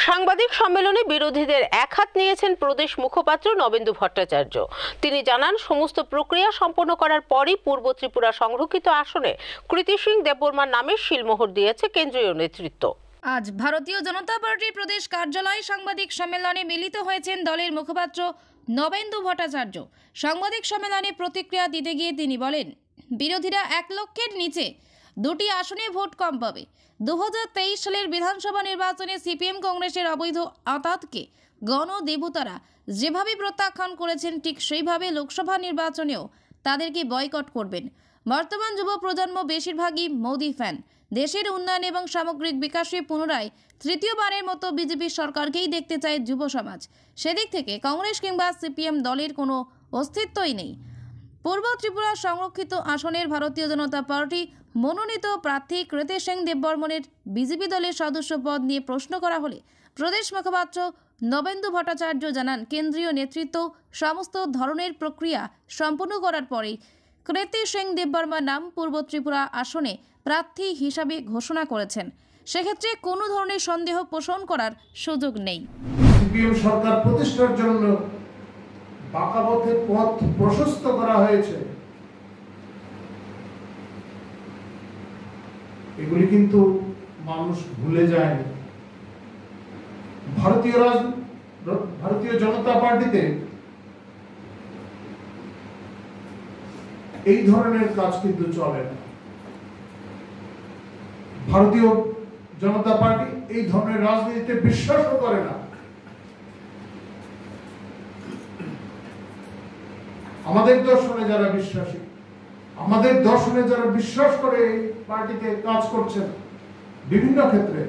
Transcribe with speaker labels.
Speaker 1: সাংবাদিক সম্মেলনে বিরোধীদের একহাত নিয়েছেন প্রদেশ মুখপাত্র নবেন্দু ভট্টাচার্য। তিনি জানান, সমস্ত প্রক্রিয়া সম্পন্ন করার পরই পূর্ব ত্রিপুরা সংরক্ষিত আসনে কৃতি সিং দেববর্মার নামে শিলমোহর দিয়েছে কেন্দ্রীয় নেতৃত্ব।
Speaker 2: আজ ভারতীয় জনতা পার্টির প্রদেশ কার্যালয়ে সাংবাদিক সম্মেলনে মিলিত হয়েছেন দলের মুখপাত্র নবেন্দু ভট্টাচার্য। সাংবাদিক সম্মেলনে প্রতিক্রিয়া দিতে গিয়ে তিনি বলেন, বিরোধীরা 1 লক্ষের নিচে 2টি আসনে ভোট কম পাবে। 2023 সালের বিধানসভা নির্বাচনে সিপিএম কংগ্রেসের অবৈধ আতাতকে গণদেবতারা যেভাবে প্রত্যাখ্যান করেছেন, ঠিক সেইভাবে লোকসভা নির্বাচনেও তাদেরকে বয়কট করবেন। বর্তমান যুব প্রজন্ম বেশিরভাগই মোদি ফ্যান। দেশের উন্নয়ন এবং সামগ্রিক বিকাশে পুনরায় তৃতীয়বারের মতো বিজেপি সরকারকেই দেখতে চায় যুব সমাজ। সেদিক থেকে কংগ্রেস কিংবা সিপিএম দলের কোনো অস্তিত্বই নেই। পূর্ব ত্রিপুরা সংরক্ষিত আসনের ভারতীয় জনতা পার্টি মনোনীত প্রার্থী কৃতি সিং দেববর্মনের বিজেপি দলের সদস্য পদ নিয়ে প্রশ্ন করা হলে প্রদেশ মুখপাত্র নবেন্দু ভট্টাচার্য জানান, কেন্দ্রীয় নেতৃত্ব সমস্ত ধরনের প্রক্রিয়া সম্পন্ন করার পরেই কৃতি সিং দেববর্মার নাম পূর্ব ত্রিপুরা আসনে প্রার্থী হিসাবে ঘোষণা করেছেন। সেক্ষেত্রে কোনো ধরনের সন্দেহ পোষণ করার সুযোগ নেই।
Speaker 3: সিপিএম সরকার প্রতিষ্ঠার জন্য বাঁকা পথে পথ প্রশস্ত করা হয়েছে, এগুলি কিন্তু মানুষ ভুলে যায়নি। ভারতীয় জনতা পার্টিতে এই ধরনের কাজ কিন্তু চলে না। ভারতীয় জনতা পার্টি এই ধরনের রাজনীতিতে বিশ্বাসও করে না। আমাদের দর্শনে যারা বিশ্বাসী, আমাদের দর্শনে যারা বিশ্বাস করে এই পার্টিতে কাজ করছেন বিভিন্ন ক্ষেত্রে,